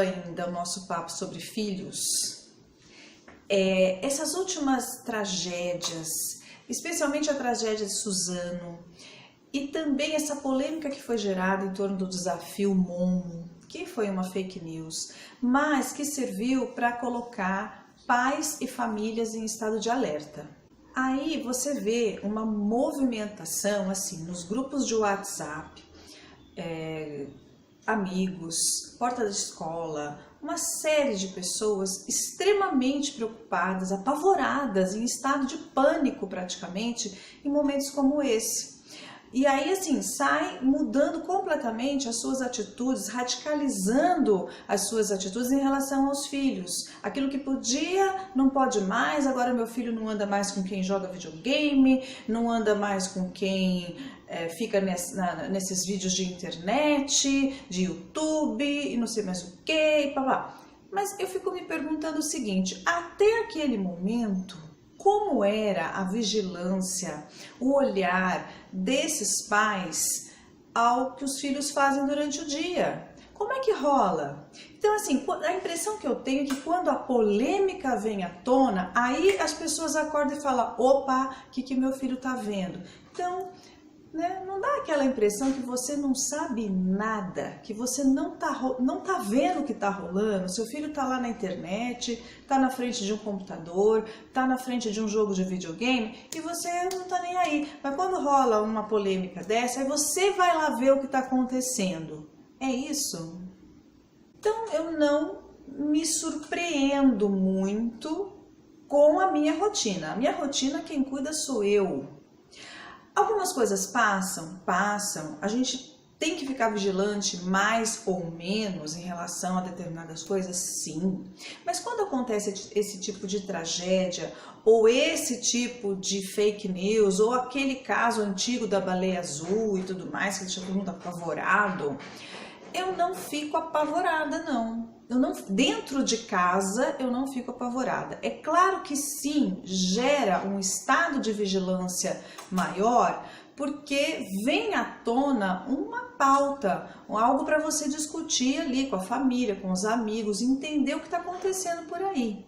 ainda o nosso papo sobre filhos, essas últimas tragédias, especialmente a tragédia de Suzano, e também essa polêmica que foi gerada em torno do desafio Momo, que foi uma fake news, mas que serviu para colocar pais e famílias em estado de alerta. Aí você vê uma movimentação assim nos grupos de WhatsApp, amigos, porta da escola, uma série de pessoas extremamente preocupadas, apavoradas, em estado de pânico praticamente, em momentos como esse. E aí assim, sai mudando completamente as suas atitudes, radicalizando as suas atitudes em relação aos filhos. Aquilo que podia, não pode mais, agora meu filho não anda mais com quem joga videogame, não anda mais com quem fica nesses vídeos de internet, de YouTube e não sei mais o que, e pá. Mas eu fico me perguntando o seguinte, até aquele momento, como era a vigilância, o olhar desses pais ao que os filhos fazem durante o dia? Como é que rola? Então, assim, a impressão que eu tenho é que quando a polêmica vem à tona, aí as pessoas acordam e falam, opa, o que meu filho tá vendo? Então, não dá aquela impressão que você não sabe nada, que você não tá vendo o que tá rolando. Seu filho tá lá na internet, tá na frente de um computador, tá na frente de um jogo de videogame e você não tá nem aí. Mas quando rola uma polêmica dessa, aí você vai lá ver o que tá acontecendo. É isso? Então eu não me surpreendo muito com a minha rotina. A minha rotina quem cuida sou eu. Algumas coisas passam, a gente tem que ficar vigilante mais ou menos em relação a determinadas coisas, sim. Mas quando acontece esse tipo de tragédia, ou esse tipo de fake news, ou aquele caso antigo da baleia azul e tudo mais, que deixa todo mundo apavorado, eu não fico apavorada, não. Dentro de casa eu não fico apavorada. É claro que sim, gera um estado de vigilância maior, porque vem à tona uma pauta, algo para você discutir ali com a família, com os amigos, entender o que está acontecendo por aí.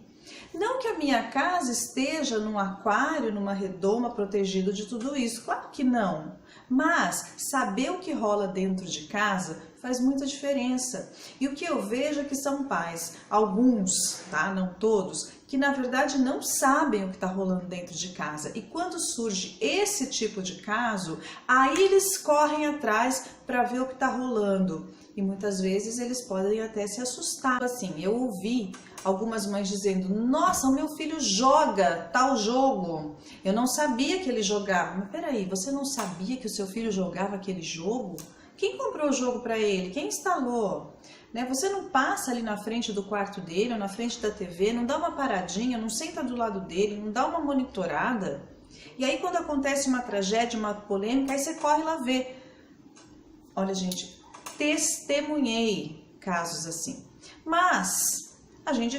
Não que a minha casa esteja num aquário, numa redoma, protegido de tudo isso, claro que não. Mas saber o que rola dentro de casa faz muita diferença. E o que eu vejo é que são pais, alguns, tá? Não todos, que na verdade não sabem o que está rolando dentro de casa. E quando surge esse tipo de caso, aí eles correm atrás para ver o que está rolando. E muitas vezes eles podem até se assustar. Assim, eu ouvi algumas mães dizendo, nossa, o meu filho joga tal jogo. Eu não sabia que ele jogava. Mas peraí, você não sabia que o seu filho jogava aquele jogo? Quem comprou o jogo para ele? Quem instalou? Você não passa ali na frente do quarto dele ou na frente da TV, não dá uma paradinha, não senta do lado dele, não dá uma monitorada. E aí quando acontece uma tragédia, uma polêmica, aí você corre lá ver. Olha, gente, testemunhei casos assim. Mas a gente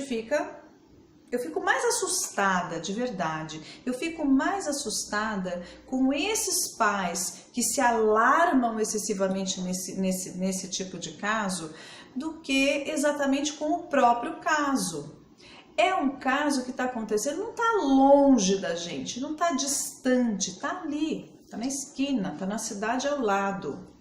eu fico mais assustada, de verdade, eu fico mais assustada com esses pais que se alarmam excessivamente nesse tipo de caso, do que exatamente com o próprio caso. É um caso que está acontecendo, não está longe da gente, não está distante, está ali, está na esquina, está na cidade ao lado.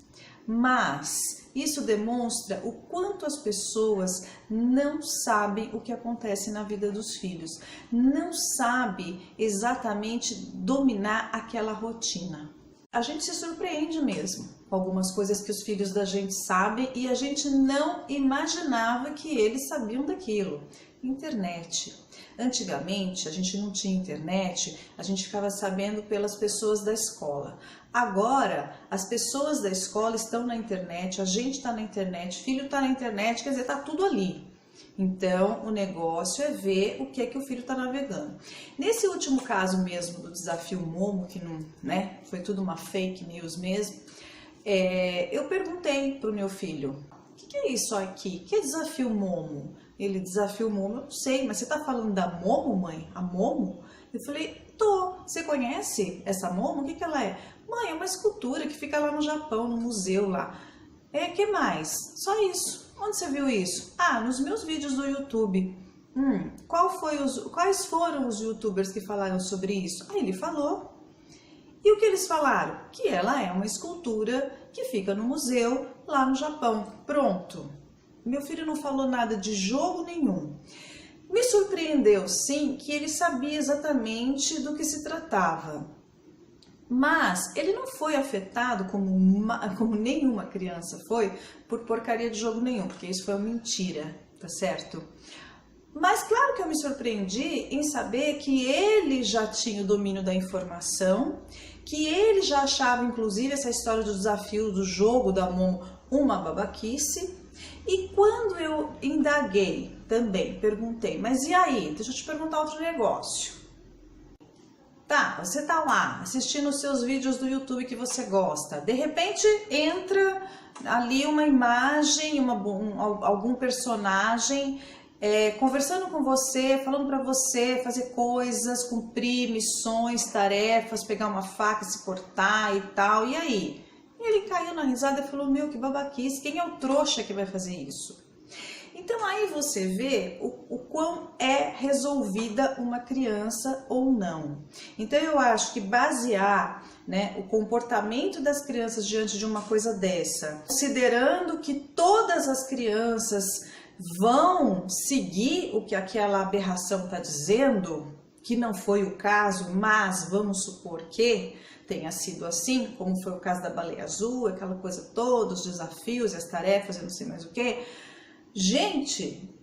Mas isso demonstra o quanto as pessoas não sabem o que acontece na vida dos filhos, não sabem exatamente dominar aquela rotina. A gente se surpreende mesmo com algumas coisas que os filhos da gente sabem e a gente não imaginava que eles sabiam daquilo. Internet. Antigamente a gente não tinha internet, a gente ficava sabendo pelas pessoas da escola. Agora as pessoas da escola estão na internet, a gente está na internet, filho está na internet, quer dizer, está tudo ali. Então o negócio é ver o que é que o filho está navegando. Nesse último caso mesmo do desafio Momo, que não, foi tudo uma fake news mesmo, eu perguntei para o meu filho, o que é isso aqui? Que é desafio Momo? Ele, desafio Momo, eu não sei, mas você tá falando da Momo, mãe? A Momo? Eu falei, tô. Você conhece essa Momo? O que ela é? Mãe, é uma escultura que fica lá no Japão, no museu lá. Que mais? Só isso. Onde você viu isso? Ah, nos meus vídeos do YouTube. Quais foram os youtubers que falaram sobre isso? Aí ele falou. E o que eles falaram? Que ela é uma escultura que fica no museu lá no Japão. Pronto. Meu filho não falou nada de jogo nenhum. Me surpreendeu, sim, que ele sabia exatamente do que se tratava. Mas ele não foi afetado como nenhuma criança foi por porcaria de jogo nenhum, porque isso foi uma mentira, tá certo? Mas claro que eu me surpreendi em saber que ele já tinha o domínio da informação, que ele já achava inclusive essa história do desafio do jogo da mão uma babaquice. E quando eu indaguei também, perguntei, mas e aí? Deixa eu te perguntar outro negócio. Tá, você tá lá assistindo os seus vídeos do YouTube que você gosta, de repente entra ali uma imagem, algum personagem conversando com você, falando para você fazer coisas, cumprir missões, tarefas, pegar uma faca, se cortar e tal, e aí? E ele caiu na risada e falou, meu, que babaquice, quem é o trouxa que vai fazer isso? Então aí você vê o quão é resolvida uma criança ou não. Então eu acho que basear, né, o comportamento das crianças diante de uma coisa dessa, considerando que todas as crianças vão seguir o que aquela aberração está dizendo, que não foi o caso, mas vamos supor que tenha sido assim, como foi o caso da baleia azul, aquela coisa toda, os desafios, as tarefas, eu não sei mais o que. Gente,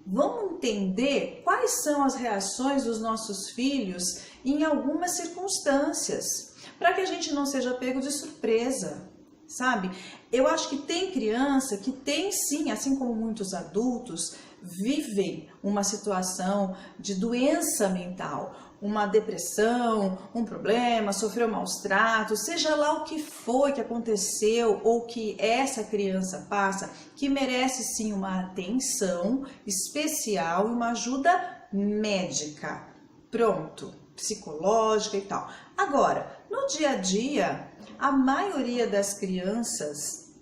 vamos entender quais são as reações dos nossos filhos em algumas circunstâncias, para que a gente não seja pego de surpresa, sabe? Eu acho que tem criança que tem sim, assim como muitos adultos, vivem uma situação de doença mental, uma depressão, um problema, sofreu maus tratos, seja lá o que foi que aconteceu ou que essa criança passa, que merece sim uma atenção especial e uma ajuda médica, pronto, psicológica e tal. Agora, no dia a dia, a maioria das crianças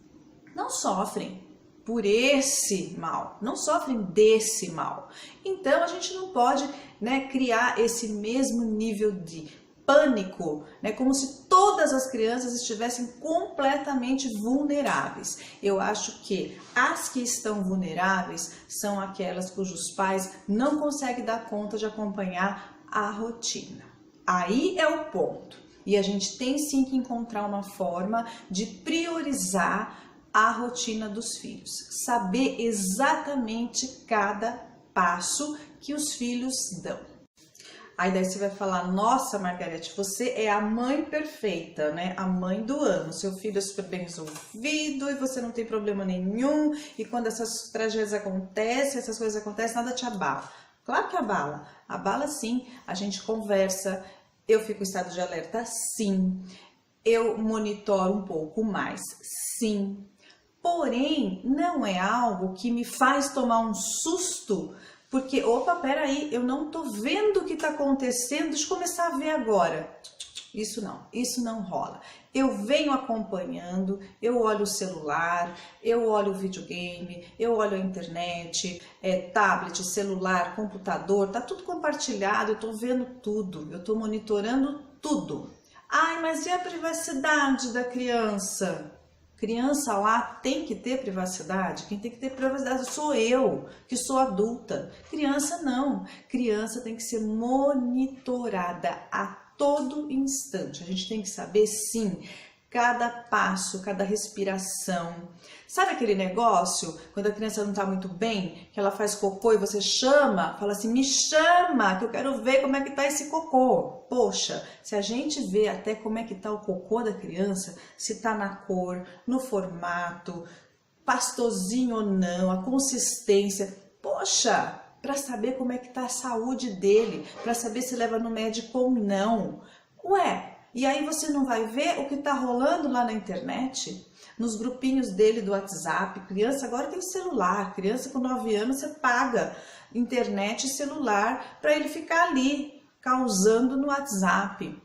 não sofrem por esse mal, não sofrem desse mal. Então a gente não pode, né, criar esse mesmo nível de pânico, né, como se todas as crianças estivessem completamente vulneráveis. Eu acho que as que estão vulneráveis são aquelas cujos pais não conseguem dar conta de acompanhar a rotina. Aí é o ponto. E a gente tem sim que encontrar uma forma de priorizar a rotina dos filhos, saber exatamente cada passo que os filhos dão. Aí daí você vai falar, nossa, Margarete, você é a mãe perfeita, né? A mãe do ano, seu filho é super bem resolvido e você não tem problema nenhum, e quando essas tragédias acontecem, essas coisas acontecem, nada te abala. Claro que abala sim, a gente conversa, eu fico em estado de alerta sim, eu monitoro um pouco mais sim. Porém, não é algo que me faz tomar um susto, porque, opa, peraí, eu não tô vendo o que tá acontecendo, deixa eu começar a ver agora. Isso não rola. Eu venho acompanhando, eu olho o celular, eu olho o videogame, eu olho a internet, tablet, celular, computador, tá tudo compartilhado, eu tô vendo tudo, eu tô monitorando tudo. Ai, mas e a privacidade da criança? Criança lá tem que ter privacidade, quem tem que ter privacidade sou eu, que sou adulta. Criança não, criança tem que ser monitorada a todo instante. A gente tem que saber sim, cada passo, cada respiração. Sabe aquele negócio, quando a criança não está muito bem, que ela faz cocô e você chama, fala assim, me chama, que eu quero ver como é que tá esse cocô. Poxa, se a gente vê até como é que tá o cocô da criança, se tá na cor, no formato, pastosinho ou não, a consistência, poxa, para saber como é que tá a saúde dele, para saber se leva no médico ou não. Ué, e aí você não vai ver o que tá rolando lá na internet? Nos grupinhos dele do WhatsApp, criança agora tem celular, criança com 9 anos você paga internet e celular para ele ficar ali, causando no WhatsApp.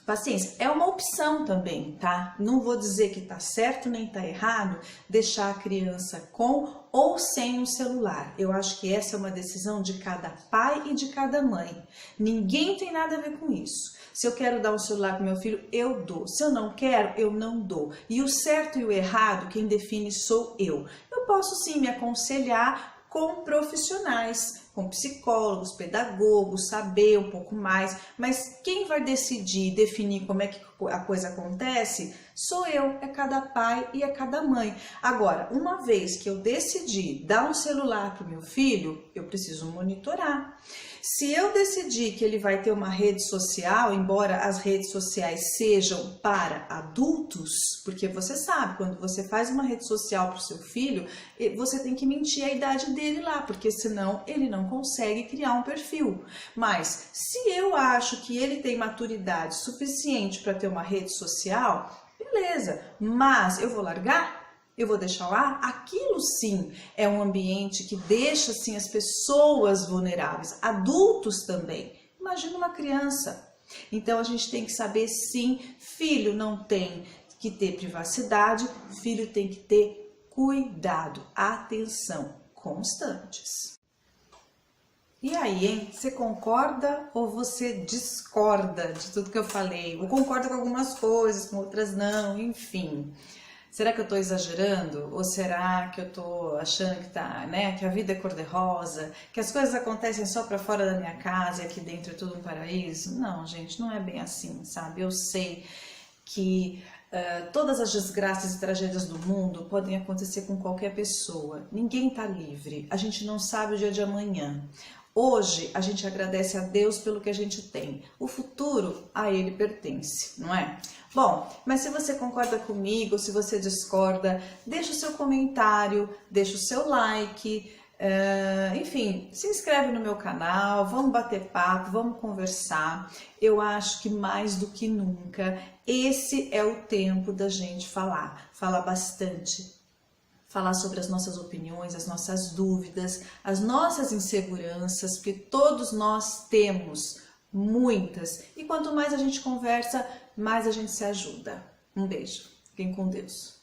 Paciência, é uma opção também, tá? Não vou dizer que tá certo nem tá errado deixar a criança com ou sem um celular. Eu acho que essa é uma decisão de cada pai e de cada mãe. Ninguém tem nada a ver com isso. Se eu quero dar um celular para meu filho, eu dou. Se eu não quero, eu não dou. E o certo e o errado, quem define sou eu. Eu posso sim me aconselhar com profissionais, com psicólogos, pedagogos, saber um pouco mais, mas quem vai decidir, definir como é que a coisa acontece, sou eu, é cada pai e é cada mãe. Agora, uma vez que eu decidi dar um celular para o meu filho, eu preciso monitorar. Se eu decidir que ele vai ter uma rede social, embora as redes sociais sejam para adultos, porque você sabe, quando você faz uma rede social para o seu filho, você tem que mentir a idade dele lá, porque senão ele não consegue criar um perfil. Mas se eu acho que ele tem maturidade suficiente para ter uma rede social, beleza, mas eu vou largar? Eu vou deixar lá? Aquilo sim é um ambiente que deixa assim as pessoas vulneráveis, adultos também. Imagina uma criança. Então a gente tem que saber sim, filho não tem que ter privacidade, filho tem que ter cuidado, atenção, constantes. E aí, hein? Você concorda ou você discorda de tudo que eu falei? Ou concorda com algumas coisas, com outras não, enfim. Será que eu estou exagerando? Ou será que eu estou achando que tá, né, que a vida é cor-de-rosa, que as coisas acontecem só para fora da minha casa e aqui dentro é tudo um paraíso? Não, gente, não é bem assim, sabe? Eu sei que todas as desgraças e tragédias do mundo podem acontecer com qualquer pessoa. Ninguém está livre. A gente não sabe o dia de amanhã. Hoje a gente agradece a Deus pelo que a gente tem. O futuro a Ele pertence, não é? Bom, mas se você concorda comigo, se você discorda, deixa o seu comentário, deixa o seu like, enfim, se inscreve no meu canal, vamos bater papo, vamos conversar. Eu acho que mais do que nunca, esse é o tempo da gente falar bastante. Falar sobre as nossas opiniões, as nossas dúvidas, as nossas inseguranças, porque todos nós temos muitas. E quanto mais a gente conversa, mais a gente se ajuda. Um beijo. Fiquem com Deus.